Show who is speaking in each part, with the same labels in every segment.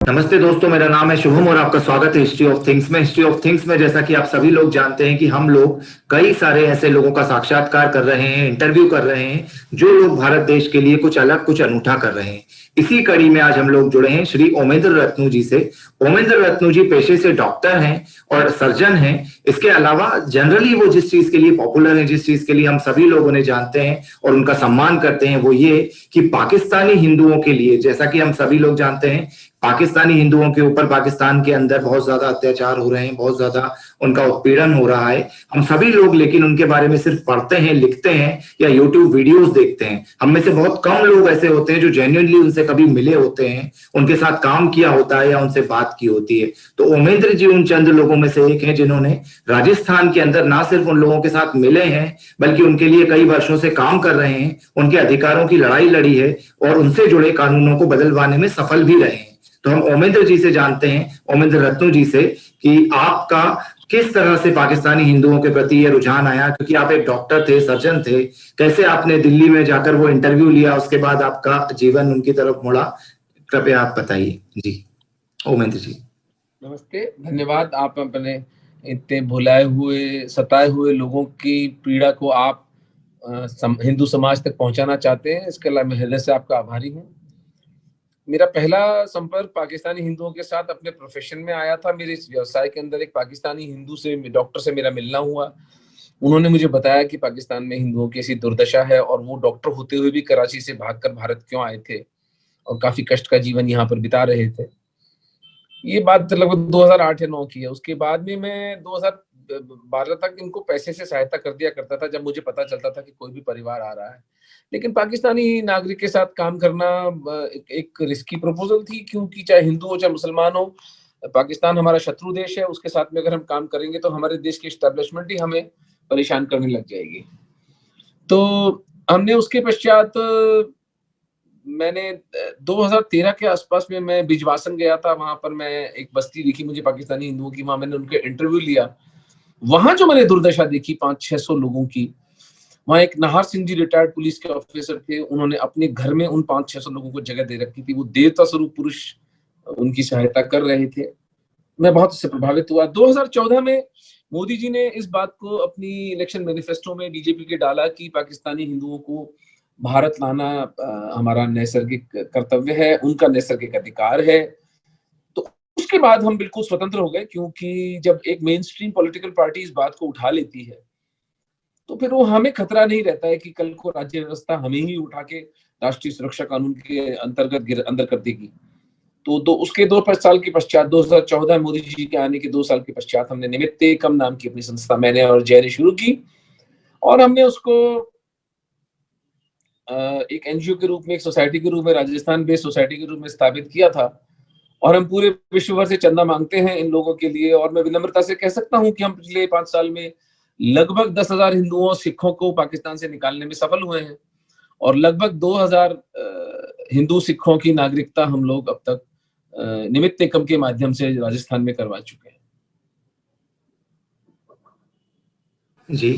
Speaker 1: नमस्ते दोस्तों, मेरा नाम है शुभम और आपका स्वागत है हिस्ट्री ऑफ थिंग्स में। हिस्ट्री ऑफ थिंग्स में जैसा कि आप सभी लोग जानते हैं कि हम लोग कई सारे ऐसे लोगों का साक्षात्कार कर रहे हैं, इंटरव्यू कर रहे हैं जो लोग भारत देश के लिए कुछ अलग कुछ अनूठा कर रहे हैं। इसी कड़ी में आज हम लोग जुड़े हैं श्री ओमेंद्र रत्नू जी से। ओमेंद्र रत्नू जी पेशे से डॉक्टर हैं और सर्जन हैं। इसके अलावा जनरली वो जिस चीज के लिए पॉपुलर है, जिस चीज के लिए हम सभी लोग उन्हें जानते हैं और उनका सम्मान करते हैं, वो ये कि पाकिस्तानी हिंदुओं के लिए, जैसा कि हम सभी लोग जानते हैं, पाकिस्तानी हिंदुओं के ऊपर पाकिस्तान के अंदर बहुत ज्यादा अत्याचार हो रहे हैं, बहुत ज्यादा उनका उत्पीड़न हो रहा है। हम सभी लोग लेकिन उनके बारे में सिर्फ पढ़ते हैं, लिखते हैं या यूट्यूब वीडियोस देखते हैं। हम में से बहुत कम लोग ऐसे होते हैं जो जेन्युइनली उनसे कभी मिले होते हैं, उनके साथ काम किया होता है या उनसे बात की होती है। तो ओमेंद्र जी उन चंद लोगों में से एक हैं जिन्होंने राजस्थान के अंदर ना सिर्फ उन लोगों के साथ मिले हैं बल्कि उनके लिए कई वर्षों से काम कर रहे हैं, उनके अधिकारों की लड़ाई लड़ी है और उनसे जुड़े कानूनों को बदलवाने में सफल भी रहे हैं। तो हम ओमेंद्र जी से जानते हैं, ओमेंद्र रत्नू जी से, कि आपका किस तरह से पाकिस्तानी हिंदुओं के प्रति ये रुझान आया, क्योंकि आप एक डॉक्टर थे, सर्जन थे। कैसे आपने दिल्ली में जाकर वो इंटरव्यू लिया, उसके बाद आपका जीवन उनकी तरफ मुड़ा, कृपया आप बताइए। जी ओमेंद्र जी।
Speaker 2: नमस्ते, धन्यवाद। आप अपने इतने भुलाए हुए, सताए हुए लोगों की पीड़ा को आप हिंदू समाज तक पहुंचाना चाहते हैं, इसके लिए मैं हृदय से आपका आभारी हूं। मेरा पहला संपर्क पाकिस्तानी हिंदुओं के साथ अपने प्रोफेशन में आया था। मेरे इस व्यवसाय के अंदर एक पाकिस्तानी हिंदू से, डॉक्टर से मेरा मिलना हुआ। उन्होंने मुझे बताया कि पाकिस्तान में हिंदुओं की ऐसी दुर्दशा है और वो डॉक्टर होते हुए भी कराची से भागकर भारत क्यों आए थे और काफी कष्ट का जीवन यहाँ पर बिता रहे थे। ये बात लगभग 2008 या 9 की है। उसके बाद में मैं 2012 तक इनको पैसे से सहायता कर दिया करता था जब मुझे पता चलता था कि कोई भी परिवार आ रहा है। लेकिन पाकिस्तानी नागरिक के साथ काम करना एक रिस्की प्रपोजल थी, क्योंकि चाहे हिंदू हो चाहे मुसलमान हो, पाकिस्तान हमारा शत्रु देश है। उसके साथ में अगर हम काम करेंगे तो हमारे देश की एस्टेब्लिशमेंट ही हमें परेशान करने लग जाएगी। तो हमने उसके पश्चात मैंने 2013 के आसपास में मैं बिजवासन गया था। वहां पर मैं एक बस्ती दिखी मुझे पाकिस्तानी हिंदुओं की, वहां मैंने उनके इंटरव्यू लिया। वहां जो मैंने दुर्दशा देखी 500-600 लोगों की, वहां एक नाहर सिंह जी रिटायर्ड पुलिस के ऑफिसर थे, उन्होंने अपने घर में उन 500-600 लोगों को जगह दे रखी थी। वो देवता स्वरूप पुरुष उनकी सहायता कर रहे थे। मैं बहुत इससे प्रभावित हुआ। 2014 में मोदी जी ने इस बात को अपनी इलेक्शन मैनिफेस्टो में बीजेपी के डाला कि पाकिस्तानी हिंदुओं को भारत लाना हमारा नैसर्गिक कर्तव्य है, उनका नैसर्गिक अधिकार है। तो उसके बाद हम बिल्कुल स्वतंत्र हो गए, क्योंकि जब एक मेन स्ट्रीम पॉलिटिकल पार्टी इस बात को उठा लेती है तो फिर वो हमें खतरा नहीं रहता है कि कल को राज्य व्यवस्था हमें ही उठा के राष्ट्रीय सुरक्षा कानून के अंतर्गत अंदर कर देगी। तो उसके 2 साल के पश्चात, 2014 मोदी जी के आने के 2 साल के पश्चात, हमने निमित्त एकम नाम की अपनी संस्था, मैंने और जय ने शुरू की और हमने उसको एक एनजीओ के रूप में, एक सोसाइटी के रूप में, राजस्थान बेस्ड सोसाइटी के रूप में स्थापित किया था। और हम पूरे विश्व भर से चंदा मांगते हैं इन लोगों के लिए। और मैं विनम्रता से कह सकता हूं कि हम पिछले 5 साल में लगभग 10,000 हिंदुओं, सिखों को पाकिस्तान से निकालने में सफल हुए हैं और लगभग 2,000 हिंदू सिखों की नागरिकता हम लोग अब तक निमित्त एकम के माध्यम से राजस्थान में करवा चुके हैं।
Speaker 1: जी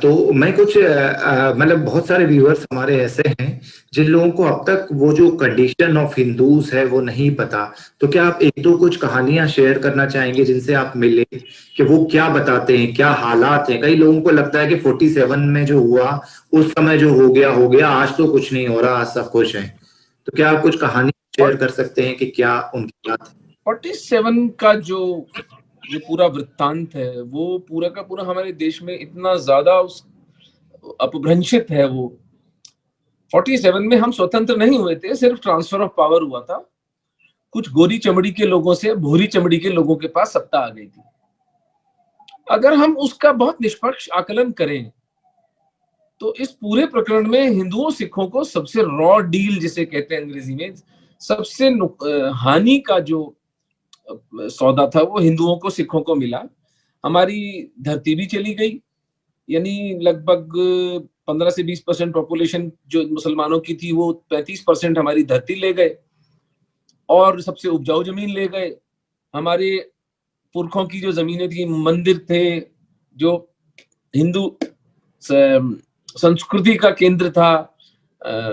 Speaker 1: तो मैं कुछ मतलब बहुत सारे व्यूअर्स हमारे ऐसे हैं जिन लोगों को अब तक वो जो कंडीशन ऑफ हिंदूज है वो नहीं पता। तो क्या आप एक दो कुछ कहानियां शेयर करना चाहेंगे जिनसे आप मिले, कि वो क्या बताते हैं, क्या हालात हैं? कई लोगों को लगता है कि 47 में जो हुआ उस समय जो हो गया, आज तो कुछ नहीं हो रहा, आज सब खुश है। तो क्या आप कुछ कहानी शेयर कर सकते हैं कि क्या उनकी बात है?
Speaker 2: 47 का जो पूरा वृत्तांत है वो पूरा का पूरा हमारे देश में इतना ज्यादा अपभ्रंशित है। वो 47 में हम स्वतंत्र नहीं हुए थे, सिर्फ ट्रांसफर ऑफ पावर हुआ था। कुछ गोरी चमड़ी के लोगों से भूरी चमड़ी के लोगों के पास सत्ता आ गई थी। अगर हम उसका बहुत निष्पक्ष आकलन करें तो इस पूरे प्रकरण में हिंदुओं सिखों को सबसे रॉ डील जिसे कहते हैं अंग्रेजी में, सबसे हानि का जो सौदा था वो हिंदुओं को, सिखों को मिला। हमारी धरती भी चली गई, यानी लगभग 15 से 20% पॉपुलेशन जो मुसलमानों की थी वो 35% हमारी धरती ले गए और सबसे उपजाऊ जमीन ले गए। हमारे पुरखों की जो जमीनें थी, मंदिर थे, जो हिंदू संस्कृति का केंद्र था,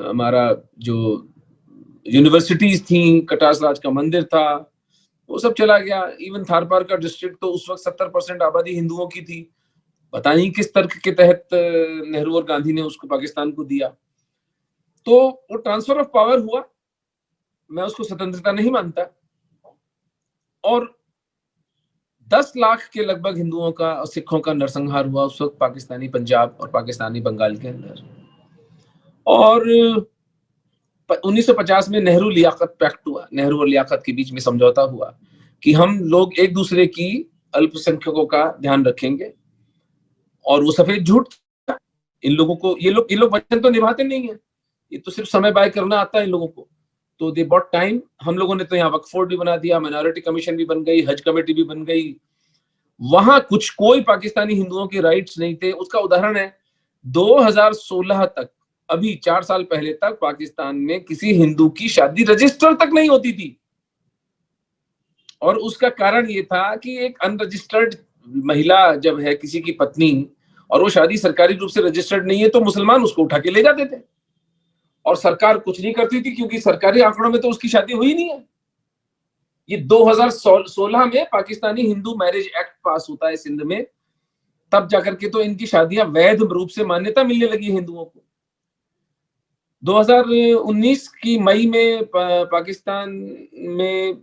Speaker 2: हमारा जो यूनिवर्सिटीज थी, कटास राज का मंदिर था, वो सब चला गया। इवन थारपार का डिस्ट्रिक्ट तो उस वक्त 70% आबादी हिंदुओं की थी। पता नहीं किस तर्क के तहत नेहरू और गांधी ने उसको पाकिस्तान को दिया। तो वो ट्रांसफर ऑफ पावर हुआ, मैं उसको स्वतंत्रता नहीं मानता। और 10 लाख के लगभग हिंदुओं का और सिखों का नरसंहार हुआ उस वक्त पाकिस्तानी पंजाब और पाकिस्तानी बंगाल के अंदर। और 1950 में नेहरू लियाकत पैक्ट हुआ, नेहरू और लियाकत के बीच में समझौता हुआ कि हम लोग एक दूसरे की अल्पसंख्यकों का ध्यान रखेंगे। और वो सफेद झूठ था। इन लोगों को ये लोग वचन तो निभाते नहीं है, ये तो सिर्फ समय बाय करना आता है इन लोगों को। तो दे बॉट टाइम। हम लोगों ने तो यहाँ वक्फ बोर्ड भी बना दिया, माइनॉरिटी कमीशन भी बन गई, हज कमेटी भी बन गई। वहां कोई पाकिस्तानी हिंदुओं के राइट्स नहीं थे। उसका उदाहरण है 2016 तक, अभी 4 साल पहले तक पाकिस्तान में किसी हिंदू की शादी रजिस्टर तक नहीं होती थी। और उसका कारण ये था कि एक अनरजिस्टर्ड महिला जब है किसी की पत्नी और वो शादी सरकारी रूप से रजिस्टर्ड नहीं है, तो मुसलमान उसको उठा के ले जाते थे और सरकार कुछ नहीं करती थी, क्योंकि सरकारी आंकड़ों में तो उसकी शादी हुई नहीं है। ये 2016 में पाकिस्तानी हिंदू मैरिज एक्ट पास होता है सिंध में, तब जाकर के तो इनकी शादियां वैध रूप से मान्यता मिलने लगी हिंदुओं को। 2019 की मई में पाकिस्तान में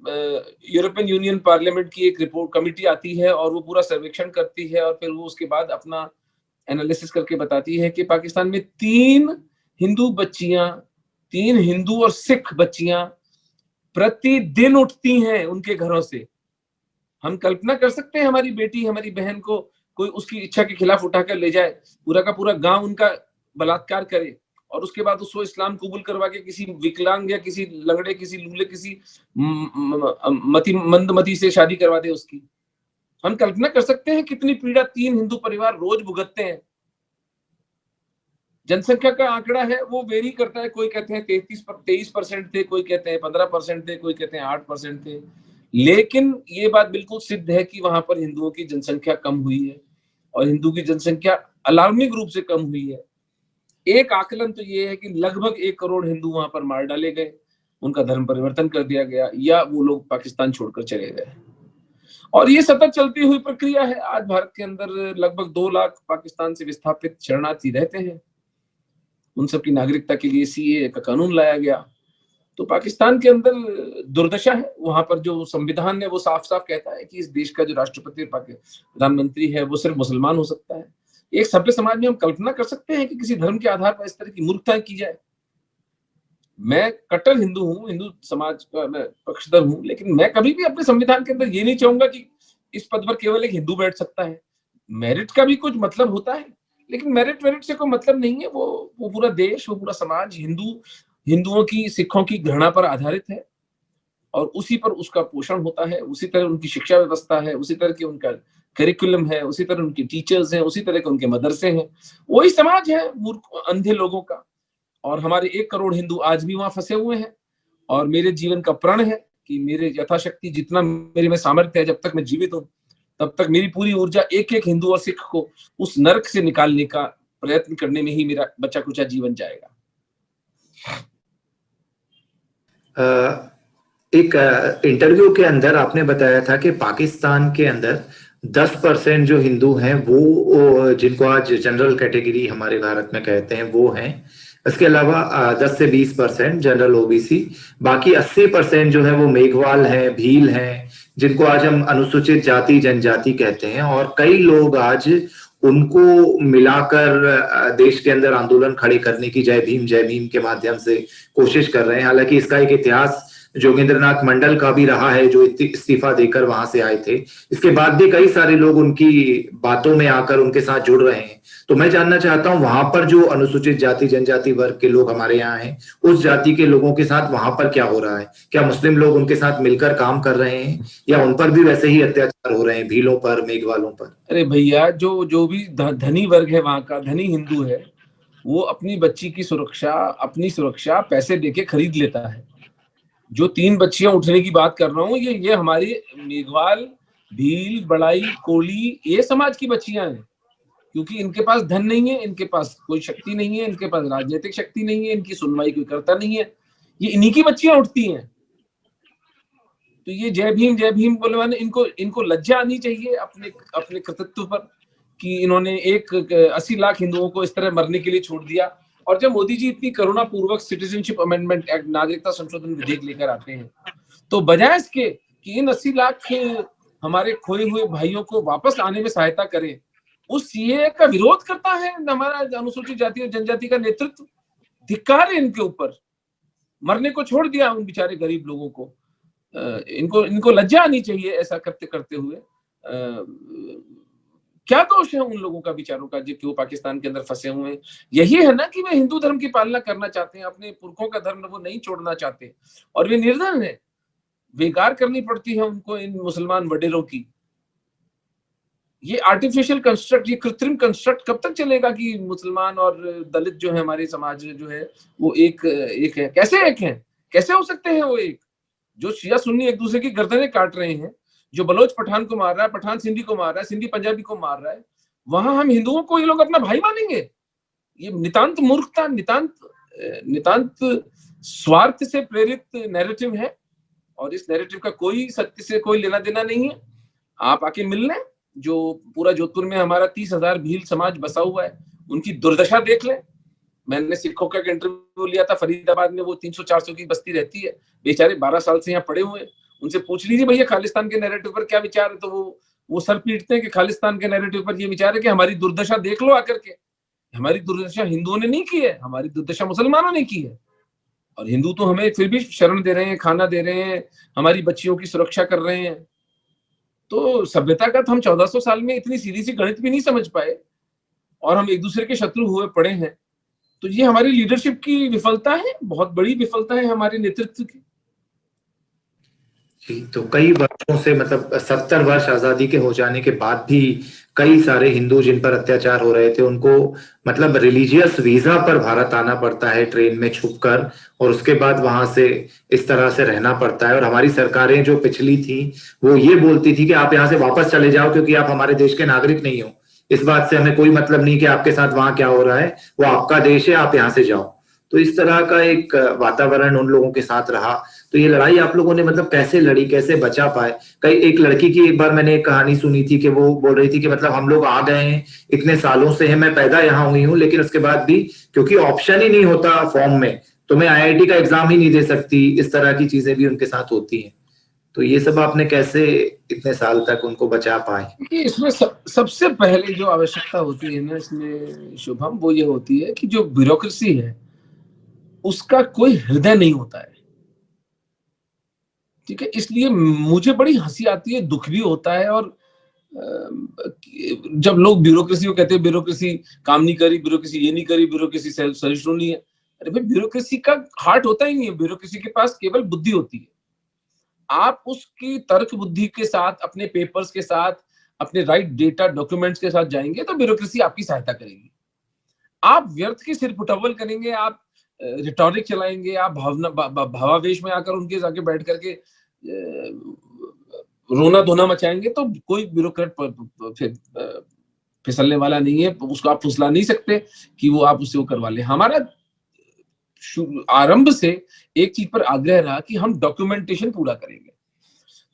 Speaker 2: यूरोपियन यूनियन पार्लियामेंट की एक रिपोर्ट कमेटी आती है और वो पूरा सर्वेक्षण करती है और फिर वो उसके बाद अपना एनालिसिस करके बताती है कि पाकिस्तान में 3 हिंदू और सिख बच्चियां प्रतिदिन उठती हैं उनके घरों से। हम कल्पना कर सकते हैं हमारी बेटी, हमारी बहन को कोई उसकी इच्छा के खिलाफ उठाकर ले जाए, पूरा का पूरा गांव उनका बलात्कार करे और उसके बाद उसको इस्लाम कबूल करवा के किसी विकलांग या किसी लंगड़े, किसी लूले, किसी मंदमती से शादी करवा दे उसकी। हम कल्पना कर सकते हैं कितनी पीड़ा 3 हिंदू परिवार रोज भुगतते हैं। जनसंख्या का आंकड़ा है वो वेरी करता है, कोई कहते हैं 23% थे, कोई कहते हैं 15% थे, कोई कहते हैं 8% थे। लेकिन ये बात बिल्कुल सिद्ध है कि वहां पर हिंदुओं की जनसंख्या कम हुई है और हिंदू की जनसंख्या अलार्मिंग रूप से कम हुई है। एक आकलन तो ये है कि लगभग 1 करोड़ हिंदू वहां पर मार डाले गए, उनका धर्म परिवर्तन कर दिया गया या वो लोग पाकिस्तान छोड़कर चले गए। और ये सतत चलती हुई प्रक्रिया है। आज भारत के अंदर लगभग 2 लाख पाकिस्तान से विस्थापित शरणार्थी रहते हैं। उन सबकी नागरिकता के लिए सीए का कानून लाया गया। तो पाकिस्तान के अंदर दुर्दशा है। वहां पर जो संविधान है वो साफ साफ कहता है कि इस देश का जो राष्ट्रपति प्रधानमंत्री है वो सिर्फ मुसलमान हो सकता है। एक सभ्य समाज में हम कल्पना कर सकते हैं कि किसी धर्म के आधार पर इस तरह की मूर्खता की जाए। मैं कट्टर हिंदू हूँ, हिंदू समाज का मैं पक्षधर हूँ, लेकिन मैं कभी भी अपने संविधान के अंदर ये नहीं चाहूंगा कि इस पद पर केवल एक हिंदू बैठ सकता है। मेरिट का भी कुछ मतलब होता है, लेकिन मेरिट से कोई मतलब नहीं है। वो पूरा देश, वो पूरा समाज हिंदुओं की, सिखों की घृणा पर आधारित है और उसी पर उसका पोषण होता है। उसी तरह उनकी शिक्षा व्यवस्था है, उसी तरह की उनका करिकुलम है, उसी तरह उनके टीचर्स हैं, उसी तरह के उनके मदरसे हैं। वही समाज है मूर्ख अंधे लोगों का। और हमारे 1 करोड़ हिंदू आज भी वहां फंसे हुए हैं। और मेरे जीवन का प्रण है कि मेरे यथाशक्ति जितना मेरे में सामर्थ्य है, जब तक मैं जीवित हूँ तब तक मेरी पूरी ऊर्जा एक एक हिंदू और सिख को उस नरक से निकालने का प्रयत्न करने में ही मेरा बचा कुचा जीवन जाएगा।
Speaker 1: एक इंटरव्यू के अंदर आपने बताया था कि पाकिस्तान के अंदर 10% जो हिंदू हैं वो जिनको आज जनरल कैटेगरी हमारे भारत में कहते हैं वो हैं। इसके अलावा 10 से 20% जनरल ओबीसी, बाकी 80% जो है वो मेघवाल हैं, भील हैं, जिनको आज हम अनुसूचित जाति जनजाति कहते हैं। और कई लोग आज उनको मिलाकर देश के अंदर आंदोलन खड़े करने की जय भीम के माध्यम से कोशिश कर रहे हैं। हालांकि इसका एक इतिहास जोगेंद्रनाथ मंडल का भी रहा है, जो इस्तीफा देकर वहां से आए थे। इसके बाद भी कई सारे लोग उनकी बातों में आकर उनके साथ जुड़ रहे हैं। तो मैं जानना चाहता हूं, वहां पर जो अनुसूचित जाति जनजाति वर्ग के लोग हमारे यहाँ हैं, उस जाति के लोगों के साथ वहां पर क्या हो रहा है? क्या मुस्लिम लोग उनके साथ मिलकर काम कर रहे हैं या उन पर भी वैसे ही अत्याचार हो रहे हैं, भीलों पर, मेघवालों पर?
Speaker 2: अरे भैया, जो भी धनी वर्ग है, वहां का धनी हिंदू है, वो अपनी बच्ची की सुरक्षा, अपनी सुरक्षा पैसे देके खरीद लेता है। जो 3 बच्चियां उठने की बात कर रहा हूँ, ये हमारी मेघवाल, भील, बड़ाई, कोली, ये समाज की बच्चियां हैं। क्योंकि इनके पास धन नहीं है, इनके पास कोई शक्ति नहीं है, इनके पास राजनीतिक शक्ति नहीं है, इनकी सुनवाई कोई करता नहीं है। ये इन्हीं की बच्चियां उठती हैं। तो ये जय भीम बोले वाले, इनको लज्जा आनी चाहिए अपने अपने कृतित्व पर कि इन्होंने 80 लाख हिंदुओं को इस तरह मरने के लिए छोड़ दिया। और जब मोदी जी इतनी करुणा पूर्वक सिटीजनशिप अमेंडमेंट एक्ट, नागरिकता संशोधन विधेयक लेकर आते हैं, तो बजाय इसके कि इन 80 लाख हमारे खोए हुए भाइयों को वापस आने में सहायता करें, उस सीए का विरोध करता है हमारा अनुसूचित जाति और जनजाति का नेतृत्व। धिक्कार है इनके ऊपर, मरने को छोड़ दिया उन बेचारे गरीब लोगों को। इनको लज्जा आनी चाहिए ऐसा करते हुए। क्या दोष है उन लोगों का बेचारों का जो क्यों पाकिस्तान के अंदर फंसे हुए हैं? यही है ना कि वे हिंदू धर्म की पालना करना चाहते हैं, अपने पुरखों का धर्म वो नहीं छोड़ना चाहते, और वे निर्धन है, बेकार करनी पड़ती है उनको इन मुसलमान वडेरों की। ये आर्टिफिशियल कंस्ट्रक्ट, ये कृत्रिम कंस्ट्रक्ट कब तक चलेगा कि मुसलमान और दलित जो है हमारे समाज जो है वो एक है? कैसे एक हैं? कैसे हो सकते हैं वो एक? जो शिया सुन्नी एक दूसरे की गर्दनें काट रहे हैं, जो बलोच पठान को मार रहा है, पठान सिंधी को मार रहा है, सिंधी पंजाबी को मार रहा है, वहां हम हिंदुओं को ये लोग अपना भाई मानेंगे? ये नितांत मूर्खता, नितांत स्वार्थ से प्रेरित नैरेटिव है, और इस नैरेटिव का कोई सत्य से कोई लेना देना नहीं है। आप आके मिल लें, जो पूरा जोधपुर में हमारा 30,000 भील समाज बसा हुआ है, उनकी दुर्दशा देख लें। मैंने सिखों का इंटरव्यू लिया था फरीदाबाद में, वो 300-400 की बस्ती रहती है, बेचारे 12 साल से यहाँ पड़े हुए हैं। उनसे पूछ लीजिए भैया खालिस्तान के नैरेटिव पर क्या विचार है, तो वो सर पीटते हैं कि खालिस्तान के नैरेटिव पर ये विचार है कि हमारी दुर्दशा देख लो आकर के। हमारी दुर्दशा हिंदुओं ने नहीं की है, हमारी दुर्दशा मुसलमानों ने की है। और हिंदू तो हमें फिर भी शरण दे रहे हैं, खाना दे रहे हैं, हमारी बच्चियों की सुरक्षा कर रहे हैं। तो सभ्यता का तो हम 1400 साल में इतनी सीधी सी गणित भी नहीं समझ पाए, और हम एक दूसरे के शत्रु हुए पड़े हैं। तो ये हमारी लीडरशिप की विफलता है, बहुत बड़ी विफलता है हमारे नेतृत्व की।
Speaker 1: तो कई वर्षों से, मतलब 70 वर्ष आजादी के हो जाने के बाद भी कई सारे हिंदू जिन पर अत्याचार हो रहे थे, उनको मतलब रिलीजियस वीजा पर भारत आना पड़ता है ट्रेन में छुपकर, और उसके बाद वहां से इस तरह से रहना पड़ता है। और हमारी सरकारें जो पिछली थी वो ये बोलती थी कि आप यहाँ से वापस चले जाओ क्योंकि आप हमारे देश के नागरिक नहीं हो, इस बात से हमें कोई मतलब नहीं कि आपके साथ वहां क्या हो रहा है, वो आपका देश है, आप यहाँ से जाओ। तो इस तरह का एक वातावरण उन लोगों के साथ रहा। तो ये लड़ाई आप लोगों ने मतलब कैसे लड़ी, कैसे बचा पाए? कई एक लड़की की एक बार मैंने एक कहानी सुनी थी कि वो बोल रही थी कि मतलब हम लोग आ गए हैं, इतने सालों से है, मैं पैदा यहाँ हुई हूँ, लेकिन उसके बाद भी क्योंकि ऑप्शन ही नहीं होता फॉर्म में, तो मैं आईआईटी का एग्जाम ही नहीं दे सकती। इस तरह की चीजें भी उनके साथ होती हैं। तो ये सब आपने कैसे इतने साल तक उनको बचा पाए?
Speaker 2: इसमें सबसे पहले जो आवश्यकता होती है ना इसमें शुभम, वो ये होती है कि जो ब्यूरोक्रेसी है उसका कोई हृदय नहीं होता है। ठीक है, इसलिए मुझे बड़ी हंसी आती है, दुख भी होता है। और जब लोग ब्यूरोक्रेसी को कहते हैं ब्यूरोक्रेसी काम नहीं करी, ब्यूरोक्रेसी ये नहीं करी, ब्यूरोक्रेसी सहिष्णु नहीं है। अरे भाई, ब्यूरोक्रेसी का हार्ट होता ही नहीं है, ब्यूरोक्रेसी के पास केवल बुद्धि होती है। आप उसकी तर्क बुद्धि के साथ, अपने पेपर्स के साथ, अपने राइट डेटा डॉक्यूमेंट्स के साथ जाएंगे तो ब्यूरोक्रेसी आपकी सहायता करेगी। आप व्यर्थ की सिर फुटअव्वल करेंगे, आप रिटॉरिक चलाएंगे, आप भावावेश में आकर उनके जाके बैठ करके रोना धोना मचाएंगे, तो कोई ब्यूरोक्रेट फिसलने वाला नहीं है। उसको आप फुसला नहीं सकते कि वो आप उससे वो करवा ले। हमारा आरंभ से एक चीज पर आग्रह रहा कि हम डॉक्यूमेंटेशन पूरा करेंगे।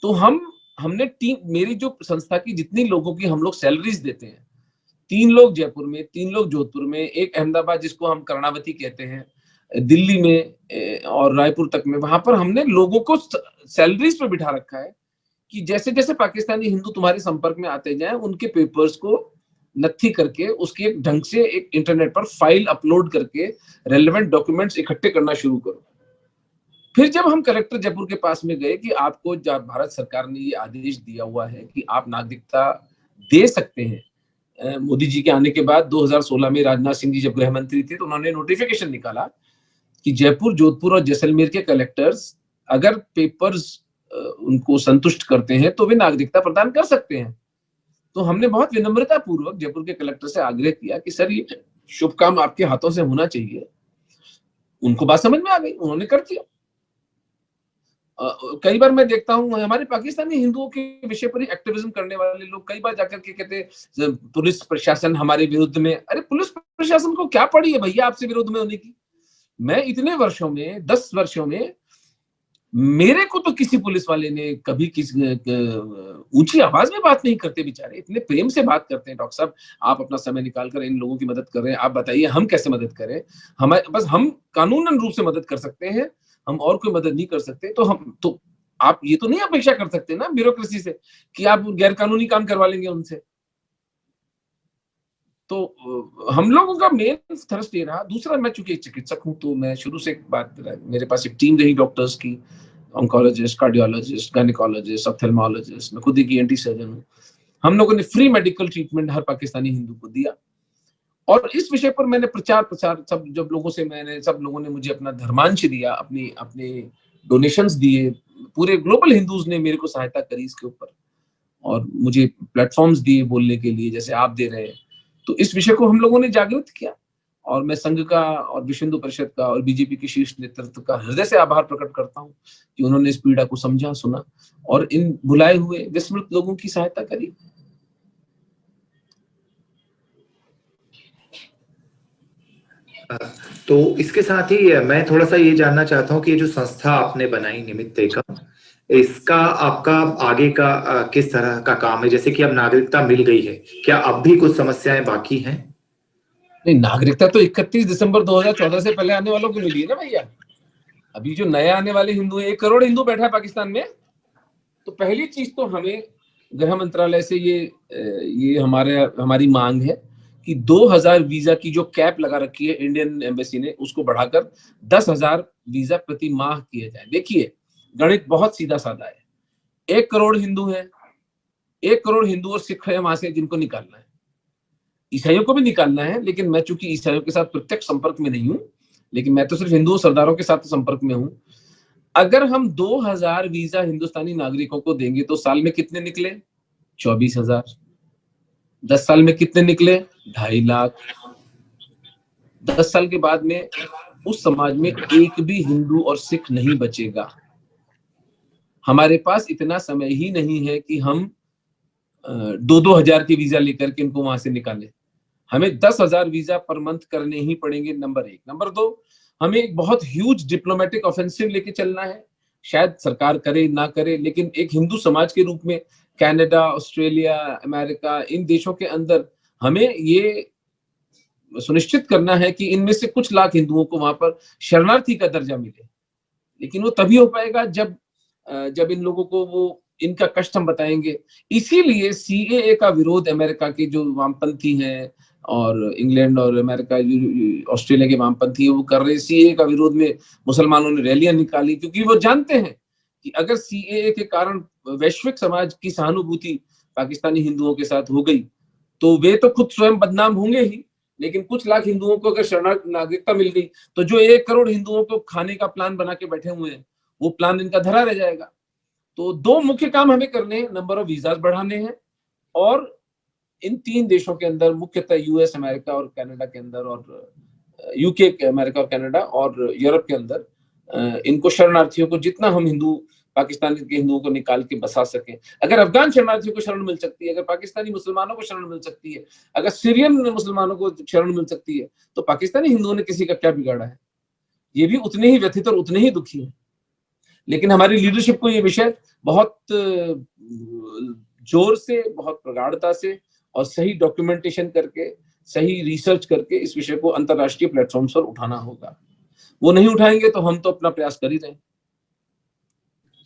Speaker 2: तो हमने टीम, मेरी जो संस्था की जितनी लोगों की हम लोग सैलरीज देते हैं, 3 लोग जयपुर में, 3 लोग जोधपुर में, एक अहमदाबाद जिसको हम कर्णावती कहते हैं, दिल्ली में और रायपुर तक में, वहां पर हमने लोगों को सैलरीज पर बिठा रखा है कि जैसे जैसे पाकिस्तानी हिंदू तुम्हारे संपर्क में आते जाएं, उनके पेपर्स को नत्थी करके उसकी एक ढंग से एक इंटरनेट पर फाइल अपलोड करके रेलेवेंट डॉक्यूमेंट्स इकट्ठे करना शुरू करो। फिर जब हम कलेक्टर जयपुर के पास में गए कि आपको जब भारत सरकार ने ये आदेश दिया हुआ है कि आप नागरिकता दे सकते हैं, मोदी जी के आने के बाद 2016 में राजनाथ सिंह जी जब गृह मंत्री थे तो उन्होंने नोटिफिकेशन निकाला कि जयपुर, जोधपुर और जैसलमेर के कलेक्टर्स अगर पेपर्स उनको संतुष्ट करते हैं तो वे नागरिकता प्रदान कर सकते हैं। तो हमने बहुत विनम्रता पूर्वक जयपुर के कलेक्टर से आग्रह किया कि सर ये शुभ काम आपके हाथों से होना चाहिए। उनको बात समझ में आ गई, उन्होंने कर दिया। कई बार मैं देखता हूं हमारे पाकिस्तानी हिंदुओं के विषय पर एक्टिविज्म करने वाले लोग कई बार जाकर के कहते पुलिस प्रशासन हमारे विरुद्ध में। अरे पुलिस प्रशासन को क्या पड़ी है भैया आपसे विरोध में होने की? मैं इतने वर्षों में, 10 वर्षों में, मेरे को तो किसी पुलिस वाले ने कभी ऊंची आवाज में बात नहीं करते, बेचारे इतने प्रेम से बात करते हैं। डॉक्टर साहब, आप अपना समय निकाल कर इन लोगों की मदद कर रहे हैं, आप बताइए हम कैसे मदद करें? हमारे बस हम कानूनन रूप से मदद कर सकते हैं, हम और कोई मदद नहीं कर सकते। तो आप ये तो नहीं अपेक्षा कर सकते ना ब्यूरोक्रेसी से कि आप गैर कानूनी काम करवा लेंगे उनसे। तो हम लोगों का मेन थ्रस्ट ये रहा। दूसरा, मैं चूंकि चिकित्सक हूं तो मैं शुरू से एक बात, मेरे पास एक टीम रही डॉक्टर्स की, ऑन्कोलॉजिस्ट, कार्डियोलॉजिस्ट, गायनेकोलॉजिस्ट, ऑप्थेल्मोलॉजिस्ट, मैं खुद एक ENT सर्जन हूँ। हम लोगों ने फ्री मेडिकल ट्रीटमेंट हर पाकिस्तानी हिंदू को दिया। और इस विषय पर मैंने प्रचार सब जब लोगों से सब लोगों ने मुझे अपना धर्मांश दिया, अपने डोनेशंस दिए, पूरे ग्लोबल हिंदूज ने मेरे को सहायता करी इसके ऊपर, और मुझे प्लेटफॉर्म्स दिए बोलने के लिए, जैसे आप दे रहे हैं। तो इस विषय को हम लोगों ने जागृत किया, और मैं संघ का और विश्व हिंदू परिषद का और बीजेपी के शीर्ष नेतृत्व का हृदय से आभार प्रकट करता हूं कि उन्होंने इस पीड़ा को समझा, सुना और इन भुलाए हुए विस्मृत लोगों की सहायता करी।
Speaker 1: तो इसके साथ ही मैं थोड़ा सा ये जानना चाहता हूँ कि ये जो संस्था आपने बनाई निमित्त एकम, इसका आपका आगे का किस तरह का काम है? जैसे कि अब नागरिकता मिल गई है, क्या अब भी कुछ समस्याएं बाकी हैं?
Speaker 2: नहीं, नागरिकता तो 31 दिसंबर 2014 से पहले आने वालों को मिली है ना भैया। अभी जो नए आने वाले हिंदू हैं, 1 करोड़ हिंदू बैठा है पाकिस्तान में। तो पहली चीज तो हमें गृह मंत्रालय से ये हमारी मांग है कि 2000 वीजा की जो कैप लगा रखी है इंडियन एम्बेसी ने, उसको बढ़ाकर 10,000 वीजा प्रति माह किए जाए। देखिए, गणित बहुत सीधा साधा है। 1 करोड़ हिंदू है, 1 करोड़ हिंदू और सिख है वहां से, जिनको निकालना है। ईसाइयों को भी निकालना है, लेकिन मैं चूंकि ईसाइयों के साथ प्रत्यक्ष संपर्क में नहीं हूं, लेकिन मैं तो सिर्फ हिंदू सरदारों के साथ संपर्क में हूं। अगर हम 2000 वीजा हिंदुस्तानी नागरिकों को देंगे तो साल में कितने निकले? 24,000। 10 साल में कितने निकले? 2.5 लाख। 10 साल के बाद में उस समाज में एक भी हिंदू और सिख नहीं बचेगा। हमारे पास इतना समय ही नहीं है कि हम 2-2 हजार की वीजा लेकर के इनको वहां से निकालें। हमें 10,000 वीजा पर मंथ करने ही पड़ेंगे, नंबर 1। नंबर 2, हमें एक बहुत ह्यूज डिप्लोमेटिक ऑफेंसिव लेके चलना है। शायद सरकार करे ना करे, लेकिन एक हिंदू समाज के रूप में कनाडा, ऑस्ट्रेलिया, अमेरिका, इन देशों के अंदर हमें ये सुनिश्चित करना है कि इनमें से कुछ लाख हिंदुओं को वहां पर शरणार्थी का दर्जा मिले। लेकिन वो तभी हो पाएगा जब इन लोगों को वो इनका कष्ट हम बताएंगे। इसीलिए CAA का विरोध अमेरिका के जो वामपंथी हैं और इंग्लैंड और अमेरिका, ऑस्ट्रेलिया के वामपंथी वो कर रहे हैं। CAA का विरोध में मुसलमानों ने रैलियां निकाली, क्योंकि वो जानते हैं कि अगर CAA के कारण वैश्विक समाज की सहानुभूति पाकिस्तानी हिंदुओं के साथ हो गई तो वे तो खुद स्वयं बदनाम होंगे ही, लेकिन कुछ लाख हिंदुओं को अगर शरणार्थी नागरिकता मिल गई तो जो 1 करोड़ हिंदुओं को खाने का प्लान बना के बैठे हुए हैं, वो प्लान इनका धरा रह जाएगा। तो 2 मुख्य काम हमें करने हैं, नंबर ऑफ वीजाज बढ़ाने हैं, और इन 3 देशों के अंदर, मुख्यतः US, अमेरिका और कनाडा के अंदर, और UK, अमेरिका और कनाडा और यूरोप के अंदर इनको शरणार्थियों को, जितना हम पाकिस्तानी के हिंदुओं को निकाल के बसा सकें। अगर अफगान शरणार्थियों को शरण मिल सकती है, अगर पाकिस्तानी मुसलमानों को शरण मिल सकती है, अगर सीरियन मुसलमानों को शरण मिल सकती है, तो पाकिस्तानी हिंदुओं ने किसी का क्या बिगाड़ा है? ये भी उतने ही व्यथित और उतने ही दुखी है। लेकिन हमारी लीडरशिप को ये विषय बहुत जोर से, बहुत प्रगाढ़ता से और सही डॉक्यूमेंटेशन करके, सही रिसर्च करके इस विषय को अंतरराष्ट्रीय प्लेटफॉर्म्स पर उठाना होगा। वो नहीं उठाएंगे तो हम तो अपना प्रयास कर ही रहे हैं।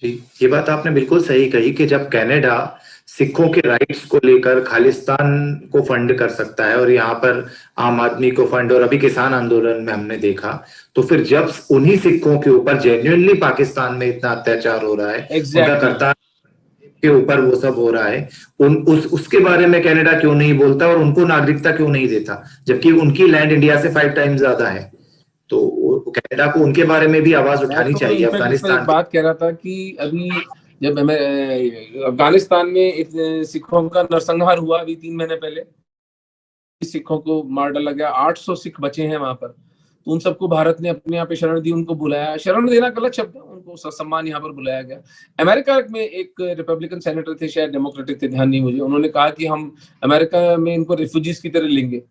Speaker 1: जी, ये बात आपने बिल्कुल सही कही कि जब कनाडा सिखों के राइट्स को लेकर खालिस्तान को फंड कर सकता है और यहाँ पर आम आदमी को फंड, और अभी किसान आंदोलन में हमने देखा, तो फिर जब उन्हीं सिखों के ऊपर जेन्युइनली पाकिस्तान में इतना अत्याचार हो रहा है, उनका करतार के ऊपर वो सब हो रहा है, उसके बारे में कनाडा क्यों नहीं बोलता और उनको नागरिकता क्यों नहीं देता, जबकि उनकी लैंड इंडिया से 5 टाइम्स ज्यादा है? तो कनाडा को उनके बारे में भी आवाज उठानी चाहिए।
Speaker 2: अफगानिस्तान बात कह रहा था कि अभी जब अफगानिस्तान में सिखों का नरसंहार हुआ अभी 3 महीने पहले, सिखों को मार डाला गया, 800 सिख बचे हैं वहां पर। तो उन सबको भारत ने अपने यहाँ पे शरण दी, उनको बुलाया। शरण देना गलत शब्द है, उनको सम्मान यहाँ पर बुलाया गया। अमेरिका में एक रिपब्लिकन सेनेटर थे, शायद डेमोक्रेटिक थे, ध्यान नहीं मुझे, उन्होंने कहा कि हम अमेरिका में इनको रिफ्यूजीज की तरह लेंगे।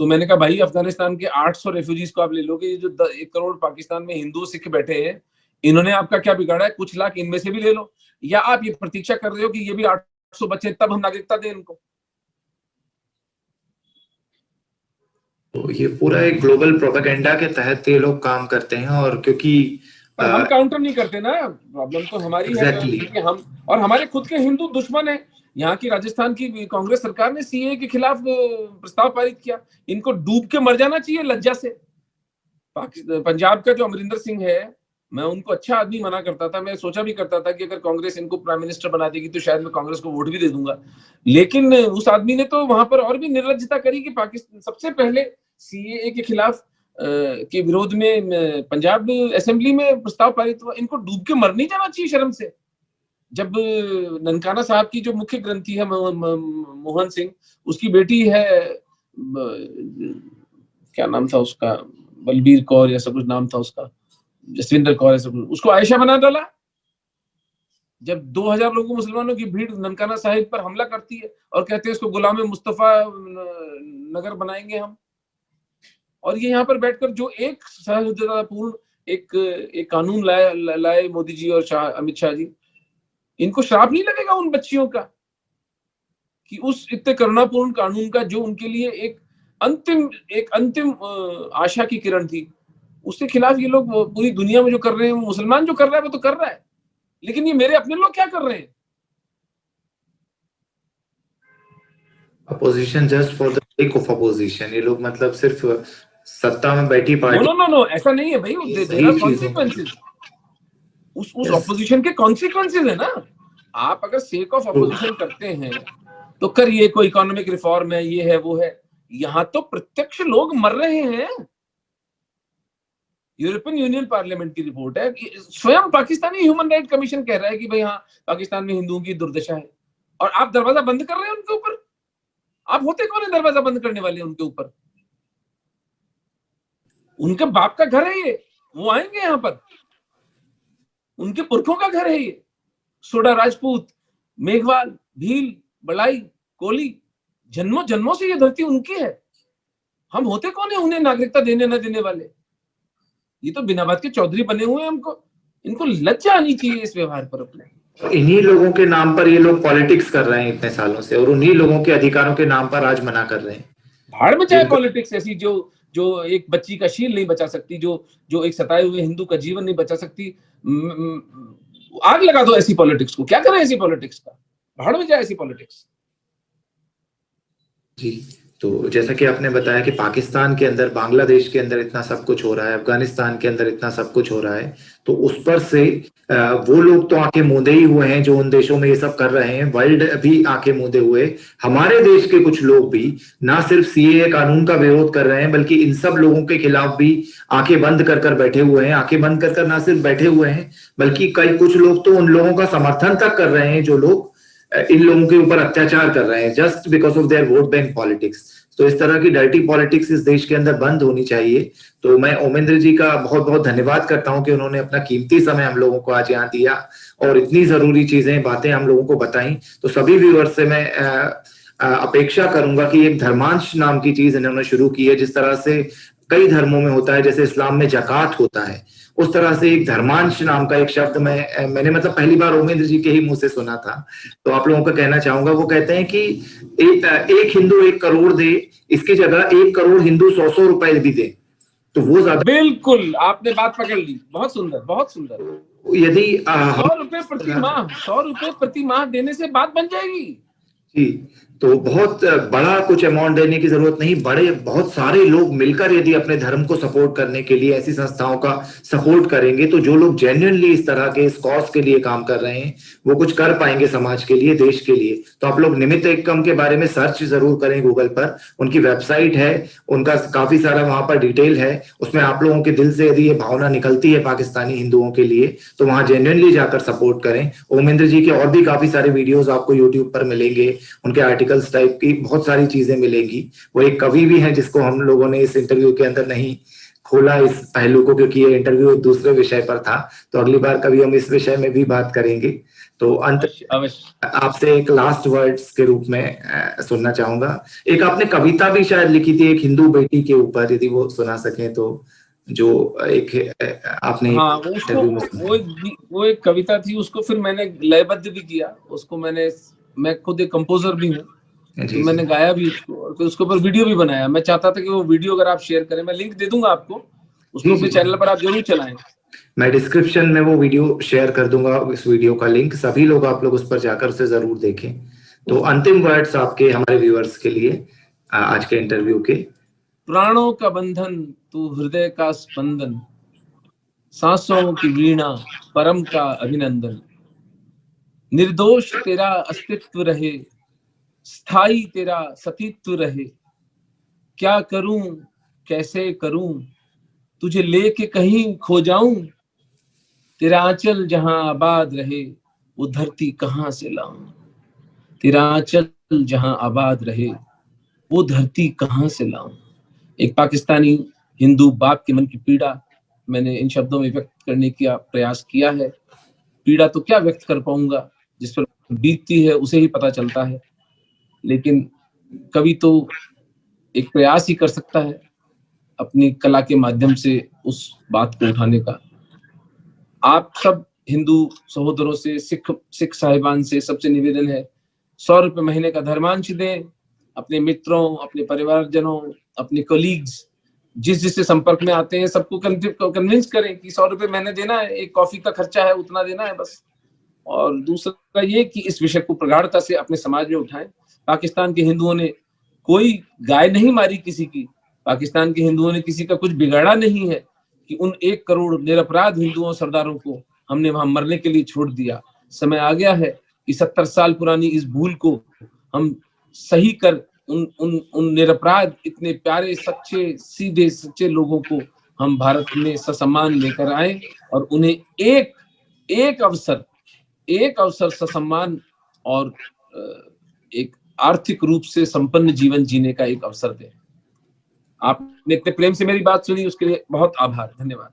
Speaker 2: तो मैंने कहा भाई अफगानिस्तान के 800 रेफ्यूजीज को आप ले लोगे, ये जो 1 करोड़ पाकिस्तान में हिंदू सिख बैठे हैं, इन्होंने आपका क्या बिगाड़ा है? कुछ लाख इनमें से भी ले लो, या आप ये प्रतीक्षा कर रहे हो कि ये भी 800 बच्चे तब हम नागरिकता दें इनको?
Speaker 1: तो ये पूरा एक ग्लोबल प्रोपेगेंडा के तहत ये लोग काम करते हैं, और क्योंकि
Speaker 2: पर हम काउंटर नहीं करते ना, प्रॉब्लम तो हमारी
Speaker 1: Exactly.
Speaker 2: है कि हम और हमारे खुद के हिंदू दुश्मन है। यहाँ की राजस्थान की कांग्रेस सरकार ने सीए के खिलाफ प्रस्ताव पारित किया, इनको डूब के मर जाना चाहिए लज्जा से। पंजाब का जो अमरिंदर सिंह है, मैं उनको अच्छा आदमी मना करता था, मैं सोचा भी करता था कि अगर कांग्रेस इनको प्राइम मिनिस्टर बना देगी तो शायद मैं कांग्रेस को वोट भी दे दूंगा, लेकिन उस आदमी ने तो वहां पर और भी निर्लज्जता करी कि पाकिस्तान सबसे पहले सीएए के खिलाफ के विरोध में पंजाब असेंबली में प्रस्ताव पारित हुआ। इनको डूब के मर नहीं जाना चाहिए शर्म से? जब ननकाना साहब की जो मुख्य ग्रंथी है मोहन सिंह, उसकी बेटी है क्या नाम था उसका, बलबीर कौर या सब कुछ नाम था उसका, जसविंदर कौर ऐसा कुछ, उसको आयशा बना डाला। जब 2000 लोगों मुसलमानों की भीड़ ननकाना साहिब पर हमला करती है और कहते हैं इसको गुलाम मुस्तफा नगर बनाएंगे हम, और ये यहाँ पर बैठकर जो एक सहिष्णुतापूर्ण एक कानून लाए मोदी जी और अमित शाह जी, इनको श्राप नहीं लगेगा उन बच्चियों का कि उस इतने करुणापूर्ण कानून का जो उनके लिए एक अंतिम आशा की किरण थी, उसके खिलाफ ये लोग पूरी दुनिया में जो कर रहे हैं, मुसलमान जो कर रहा है वो तो कर रहा है, लेकिन ये मेरे अपने लोग क्या कर रहे हैं?
Speaker 1: Opposition just for the sake of opposition, ये लोग मतलब सिर्फ सत्ता में बैठी पार्टी।
Speaker 2: नो, ऐसा नहीं है भाई, देयर आर कॉन्सिक्वेंसेस। उस ऑपोजिशन के कॉन्सिक्वेंसेस है ना। आप अगर सेक ऑफ अपोजिशन करते हैं तो करिए, कोई इकोनॉमिक रिफॉर्म है, ये है वो है, यहां तो प्रत्यक्ष लोग मर रहे हैं। यूरोपियन यूनियन पार्लियामेंट की रिपोर्ट है, स्वयं पाकिस्तानी ह्यूमन राइट कमीशन कह रहा है कि भाई हाँ, पाकिस्तान में हिंदुओं की दुर्दशा है, और आप दरवाजा बंद कर रहे हैं उनके ऊपर। आप होते कौन है दरवाजा बंद करने वाले उनके ऊपर? उनके बाप का घर है ये, वो आएंगे यहाँ पर, उनके पुरखों का घर है ये। सोडा राजपूत, मेघवाल, भील, बड़ाई, कोली, जन्मों जन्मों से ये धरती उनकी है। हम होते कौन है उन्हें नागरिकता देने न देने वाले? ये तो बिना बात के चौधरी बने हुए हैं। इनको लज्जा आनी चाहिए इस व्यवहार पर अपने।
Speaker 1: इन्हीं लोगों के नाम पर ये लोग पॉलिटिक्स कर रहे हैं इतने सालों से, और उन्हीं लोगों के अधिकारों के नाम पर आज मना कर रहे हैं।
Speaker 2: भाड़ में चाहे पॉलिटिक्स ऐसी जो एक बच्ची का शील नहीं बचा सकती, जो एक सताए हुए हिंदू का जीवन नहीं बचा सकती, आग लगा दो ऐसी पॉलिटिक्स को। क्या करें ऐसी पॉलिटिक्स का? भाड़ में जाए ऐसी पॉलिटिक्स।
Speaker 1: जी, तो जैसा कि आपने बताया कि पाकिस्तान के अंदर, बांग्लादेश के अंदर इतना सब कुछ हो रहा है, अफगानिस्तान के अंदर इतना सब कुछ हो रहा है, तो उस पर से वो लोग तो आंखें मूंदे ही हुए हैं जो उन देशों में ये सब कर रहे हैं। वर्ल्ड भी आंखें मूंदे हुए। हमारे देश के कुछ लोग भी ना सिर्फ सीएए कानून का विरोध कर रहे हैं, बल्कि इन सब लोगों के खिलाफ भी आंखें बंद कर बैठे हुए हैं। आंखें बंद कर ना सिर्फ बैठे हुए हैं, बल्कि कुछ लोग तो उन लोगों का समर्थन तक कर रहे हैं जो लोग इन लोगों के ऊपर अत्याचार कर रहे हैं, just because of their vote bank politics. तो इस तरह की डर्टी पॉलिटिक्स इस देश के अंदर बंद होनी चाहिए। तो मैं ओमेंद्र जी का बहुत बहुत धन्यवाद करता हूं कि उन्होंने अपना कीमती समय हम लोगों को आज यहाँ दिया और इतनी जरूरी चीजें, बातें हम लोगों को बताई। तो सभी व्यूअर्स से मैं अपेक्षा करूंगा कि एक धर्मांश नाम की चीज इन्होंने शुरू की है, जिस तरह से कई धर्मों में होता है, जैसे इस्लाम में जकात होता है, उस तरह से एक धर्मांश नाम का एक शब्द मैंने मतलब पहली बार ओमेंद्र जी के ही मुंह से सुना था। तो आप लोगों को कहना चाहूंगा, वो कहते हैं कि एक हिंदू 1 करोड़ दे, इसकी जगह 1 करोड़ हिंदू 100 रुपए भी दे, तो वो ज्यादा।
Speaker 2: बिल्कुल आपने बात पकड़ ली, बहुत सुंदर, बहुत सुंदर।
Speaker 1: यदि
Speaker 2: 100 रुपए प्रति माह देने से बात बन जाएगी
Speaker 1: जी। तो बहुत बड़ा कुछ अमाउंट देने की जरूरत नहीं, बहुत सारे लोग मिलकर यदि अपने धर्म को सपोर्ट करने के लिए ऐसी संस्थाओं का सपोर्ट करेंगे, तो जो लोग जेन्युइनली इस तरह के इस कॉज के लिए काम कर रहे हैं वो कुछ कर पाएंगे समाज के लिए, देश के लिए। तो आप लोग निमित्त एकम के बारे में सर्च जरूर करें गूगल पर, उनकी वेबसाइट है, उनका काफी सारा वहां पर डिटेल है। उसमें आप लोगों के दिल से यदि ये भावना निकलती है पाकिस्तानी हिंदुओं के लिए, तो वहां जेन्युइनली जाकर सपोर्ट करें। ओमेंद्र जी के और भी काफी सारे वीडियोज आपको यूट्यूब पर मिलेंगे, उनके आर्टिकल्स टाइप की बहुत सारी चीजें मिलेंगी। वो एक कवि भी हैं जिसको हम लोगों ने इस इंटरव्यू के अंदर नहीं खोला इस पहलू को, क्योंकि ये इंटरव्यू एक दूसरे विषय पर था, तो अगली बार कभी हम इस विषय में भी बात करेंगे। तो अंत
Speaker 2: अवश्य
Speaker 1: आपसे एक लास्ट वर्ड्स के रूप में सुनना चाहूंगा। एक आपने कविता भी शायद लिखी थी एक हिंदू बेटी के ऊपर, यदि वो सुना सके तो, जो एक आपने
Speaker 2: हाँ, उसको
Speaker 1: इंटरव्यू में सुनाई।
Speaker 2: वो एक कविता थी, उसको फिर मैंने लयबद्ध भी किया। उसको मैं खुद एक कंपोजर भी हूँ, तो
Speaker 1: जी
Speaker 2: मैंने
Speaker 1: जी
Speaker 2: गाया भी उसको, और फिर उसके ऊपर वीडियो भी बनाया। मैं चाहता था कि वो वीडियो अगर आप शेयर करें, मैं लिंक दे दूंगा आपको, उसको
Speaker 1: जी
Speaker 2: अपने
Speaker 1: जी,
Speaker 2: चैनल पर आप जरूर चलाएं।
Speaker 1: मैं डिस्क्रिप्शन में वो वीडियो शेयर कर दूंगा, इस वीडियो का लिंक, सभी लोग आप लोग उस पर जाकर उसे जरूर देखें। तो अंतिम वर्ड्स आपके हमारे व्यूअर्स के लिए आज के इंटरव्यू के।
Speaker 2: प्राणों का बंधन तू हृदय का स्पंदन, सांसों की वीणा परम का अभिनंदन, निर्दोष तेरा अस्तित्व रहे, स्थाई तेरा सतीत्व रहे, क्या करूं कैसे करूं, तुझे लेके कहीं खो जाऊं, तेरा आंचल जहां आबाद रहे, वो धरती कहां से लाऊं, तेरा आंचल जहां आबाद रहे, वो धरती कहां से लाऊं। एक पाकिस्तानी हिंदू बाप के मन की पीड़ा मैंने इन शब्दों में व्यक्त करने का प्रयास किया है। पीड़ा तो क्या व्यक्त कर पाऊंगा, जिस पर बीतती है उसे ही पता चलता है, लेकिन कवि तो एक प्रयास ही कर सकता है अपनी कला के माध्यम से उस बात को उठाने का। आप सब हिंदू सहोदरों से, सिख साहिबान से सबसे निवेदन है, 100 रुपए महीने का धर्मांश दें। अपने मित्रों, अपने परिवारजनों, अपने कोलीग्स, जिससे संपर्क में आते हैं, सबको कन्विंस करें कि 100 रुपए महीने देना है, एक कॉफी का खर्चा है, उतना देना है बस। और दूसरा ये कि इस विषय को प्रगाढ़ता से अपने समाज में उठाएं। पाकिस्तान के हिंदुओं ने कोई गाय नहीं मारी किसी की, पाकिस्तान के हिंदुओं ने किसी का कुछ बिगाड़ा नहीं है कि उन 1 करोड़ निरपराध हिंदुओं सरदारों को हमने वहां मरने के लिए छोड़ दिया। समय आ गया है कि 70 साल पुरानी इस भूल को हम सही कर उन निरपराध, इतने प्यारे, सच्चे, सीधे सच्चे लोगों को हम भारत में ससम्मान लेकर आए और उन्हें एक अवसर ससम्मान और एक आर्थिक रूप से संपन्न जीवन जीने का एक अवसर दें। आपने इतने प्रेम से मेरी बात सुनी, उसके लिए बहुत आभार, धन्यवाद।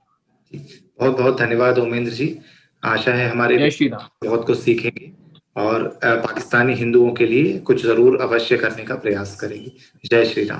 Speaker 1: बहुत बहुत धन्यवाद उमेंद्र जी। आशा है हमारे
Speaker 2: जय श्री राम।
Speaker 1: बहुत कुछ सीखेंगे और पाकिस्तानी हिंदुओं के लिए कुछ जरूर अवश्य करने का प्रयास करेंगे। जय श्री राम।